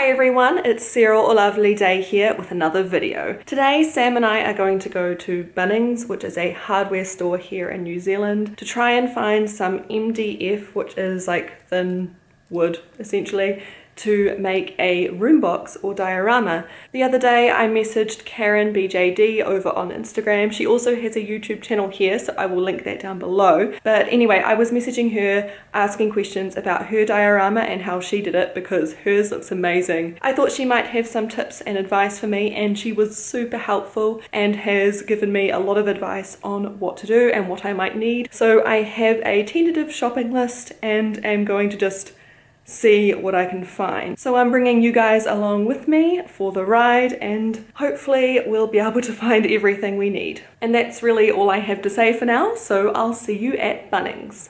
everyone, it's Sarah or LavilyDay here with another video. Today Sam and I are going to go to Bunnings, which is a hardware store here in New Zealand, to try and find some MDF, which is like thin wood essentially, to make a room box or diorama. The other day I messaged KarenBJD over on Instagram. She also has a YouTube channel here, so I will link that down below. But anyway, I was messaging her asking questions about her diorama and how she did it because hers looks amazing. I thought she might have some tips and advice for me, and she was super helpful and has given me a lot of advice on what to do and what I might need. So I have a tentative shopping list and am going to just see what I can find. So I'm bringing you guys along with me for the ride, and hopefully we'll be able to find everything we need. And that's really all I have to say for now, so I'll see you at Bunnings.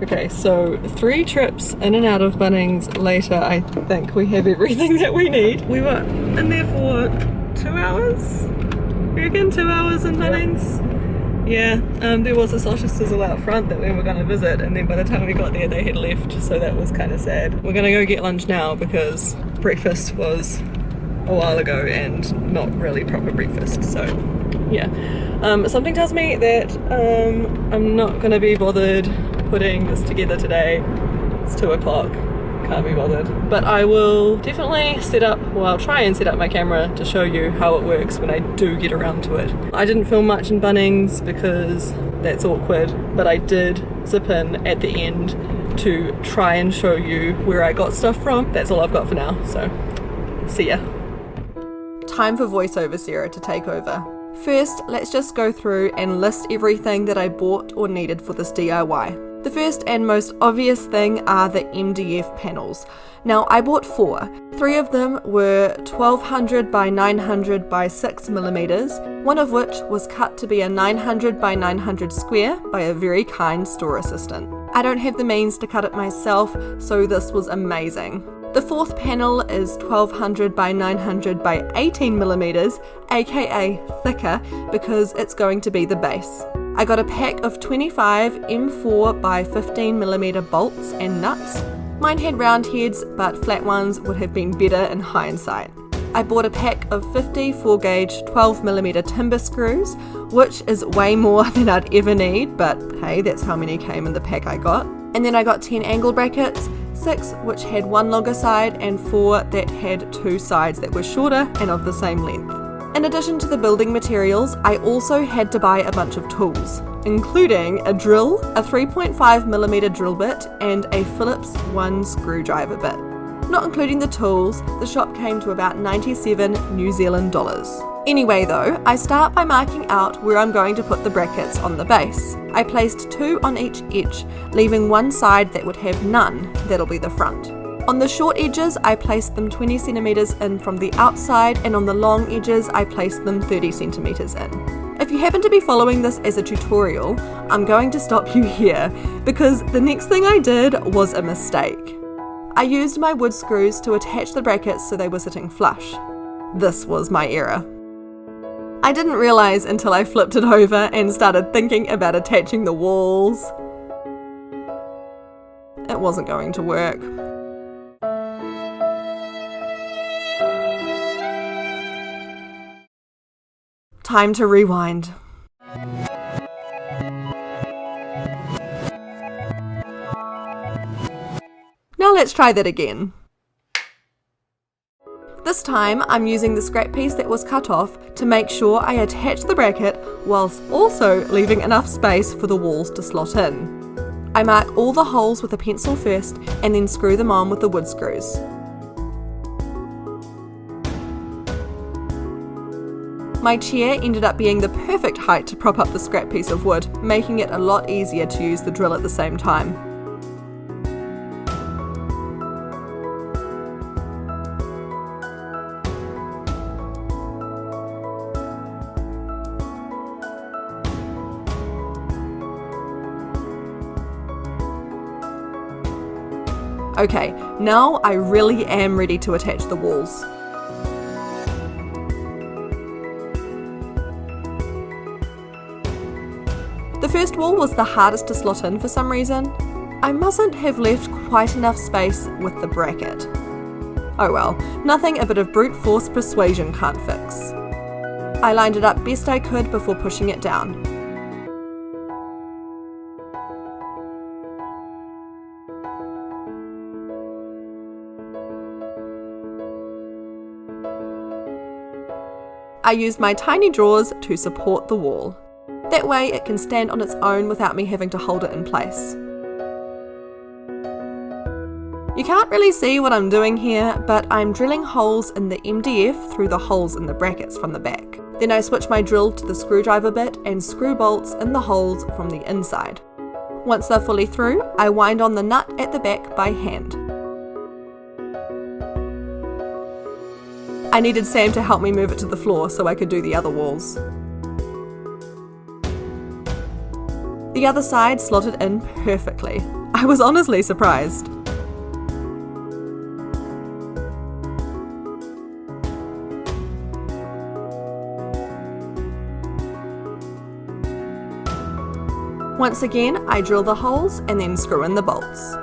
Okay, so 3 trips in and out of Bunnings later, I think we have everything that we need. We were in there for 2 hours? You reckon 2 hours in Bunnings? Yeah, there was a sausage sizzle out front that we were going to visit, and then by the time we got there they had left, so that was kind of sad. We're going to go get lunch now because breakfast was a while ago and not really proper breakfast, so yeah. Something tells me that I'm not going to be bothered putting this together today. It's 2 o'clock, can't be bothered. But I will definitely set up, well, I'll try and set up my camera to show you how it works when I do get around to it. I didn't film much in Bunnings because that's awkward, but I did zip in at the end to try and show you where I got stuff from. That's all I've got for now, so see ya. Time for voiceover Sarah to take over. First, let's just go through and list everything that I bought or needed for this DIY. The first and most obvious thing are the MDF panels. Now I bought 4. 3 of them were 1200 by 900 by 6mm, one of which was cut to be a 900 by 900 square by a very kind store assistant. I don't have the means to cut it myself, so this was amazing. The 4th panel is 1200 by 900 by 18mm, aka thicker, because it's going to be the base. I got a pack of 25 M4 by 15mm bolts and nuts. Mine had round heads, but flat ones would have been better in hindsight. I bought a pack of 50 4-gauge 12mm timber screws, which is way more than I'd ever need, but hey, that's how many came in the pack I got. And then I got 10 angle brackets, 6 which had one longer side and 4 that had 2 sides that were shorter and of the same length. In addition to the building materials, I also had to buy a bunch of tools, including a drill, a 3.5mm drill bit, and a Phillips 1 screwdriver bit. Not including the tools, the shop came to about 97 New Zealand dollars. Anyway though, I start by marking out where I'm going to put the brackets on the base. I placed 2 on each edge, leaving one side that would have none, that'll be the front. On the short edges, I placed them 20 centimeters in from the outside, and on the long edges, I placed them 30 centimeters in. If you happen to be following this as a tutorial, I'm going to stop you here because the next thing I did was a mistake. I used my wood screws to attach the brackets so they were sitting flush. This was my error. I didn't realize until I flipped it over and started thinking about attaching the walls. It wasn't going to work. Time to rewind. Now let's try that again. This time I'm using the scrap piece that was cut off to make sure I attach the bracket whilst also leaving enough space for the walls to slot in. I mark all the holes with a pencil first and then screw them on with the wood screws. My chair ended up being the perfect height to prop up the scrap piece of wood, making it a lot easier to use the drill at the same time. Okay, now I really am ready to attach the walls. The first wall was the hardest to slot in for some reason. I mustn't have left quite enough space with the bracket. Oh well, nothing a bit of brute force persuasion can't fix. I lined it up best I could before pushing it down. I used my tiny drawers to support the wall. That way it can stand on its own without me having to hold it in place. You can't really see what I'm doing here, but I'm drilling holes in the MDF through the holes in the brackets from the back. Then I switch my drill to the screwdriver bit and screw bolts in the holes from the inside. Once they're fully through, I wind on the nut at the back by hand. I needed Sam to help me move it to the floor so I could do the other walls. The other side slotted in perfectly. I was honestly surprised. Once again, I drill the holes and then screw in the bolts.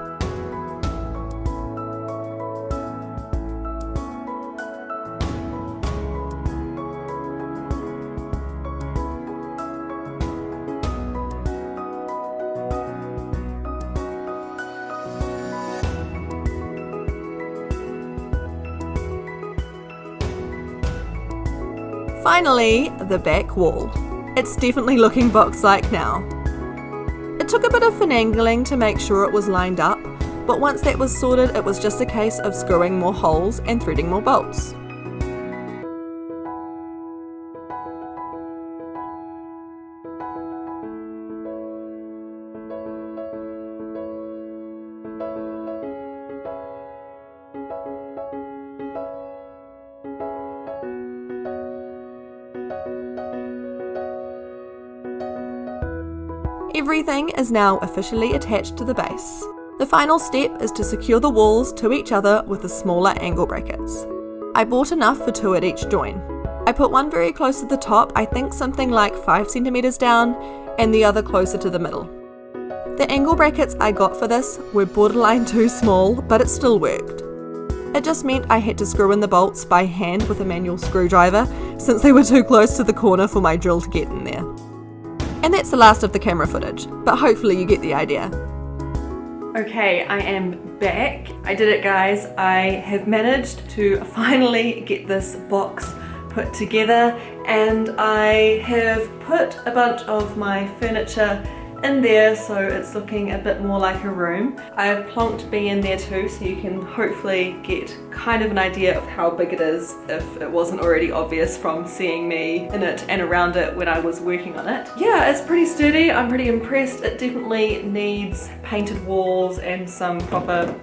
Finally, the back wall. It's definitely looking box-like now. It took a bit of finagling to make sure it was lined up, but once that was sorted, it was just a case of screwing more holes and threading more bolts. Everything is now officially attached to the base. The final step is to secure the walls to each other with the smaller angle brackets. I bought enough for 2 at each join. I put one very close to the top, I think something like 5 centimeters down, and the other closer to the middle. The angle brackets I got for this were borderline too small, but it still worked. It just meant I had to screw in the bolts by hand with a manual screwdriver, since they were too close to the corner for my drill to get in there. And that's the last of the camera footage, but hopefully you get the idea. Okay, I am back. I did it, guys. I have managed to finally get this box put together, and I have put a bunch of my furniture in there so it's looking a bit more like a room. I have plonked B in there too, so you can hopefully get kind of an idea of how big it is if it wasn't already obvious from seeing me in it and around it when I was working on it. Yeah, it's pretty sturdy. I'm pretty impressed. It definitely needs painted walls and some proper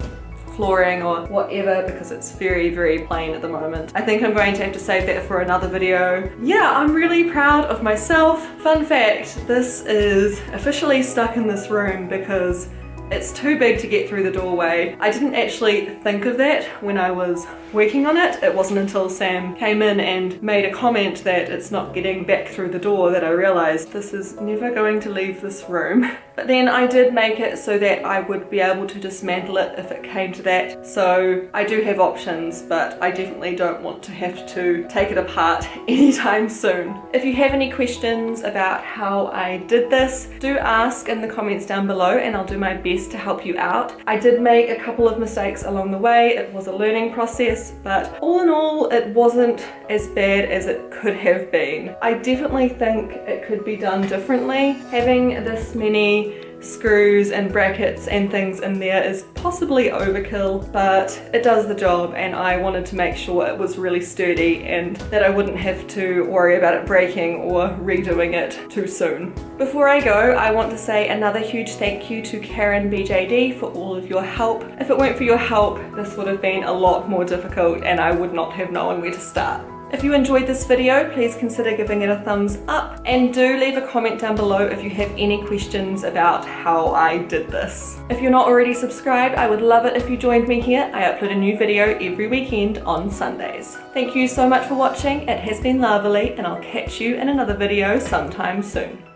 flooring or whatever because it's very, very plain at the moment. I think I'm going to have to save that for another video. Yeah, I'm really proud of myself. Fun fact, this is officially stuck in this room because it's too big to get through the doorway. I didn't actually think of that when I was working on it. It wasn't until Sam came in and made a comment that it's not getting back through the door that I realized this is never going to leave this room. But then I did make it so that I would be able to dismantle it if it came to that. So I do have options, but I definitely don't want to have to take it apart anytime soon. If you have any questions about how I did this, do ask in the comments down below and I'll do my best to help you out. I did make a couple of mistakes along the way. It was a learning process, but all in all, it wasn't as bad as it could have been. I definitely think it could be done differently. Having this many screws and brackets and things in there is possibly overkill, but it does the job and I wanted to make sure it was really sturdy and that I wouldn't have to worry about it breaking or redoing it too soon. Before I go, I want to say another huge thank you to KarenBJD for all of your help. If it weren't for your help, this would have been a lot more difficult and I would not have known where to start. If you enjoyed this video, please consider giving it a thumbs up and do leave a comment down below if you have any questions about how I did this. If you're not already subscribed, I would love it if you joined me here. I upload a new video every weekend on Sundays. Thank you so much for watching. It has been Lavily and I'll catch you in another video sometime soon.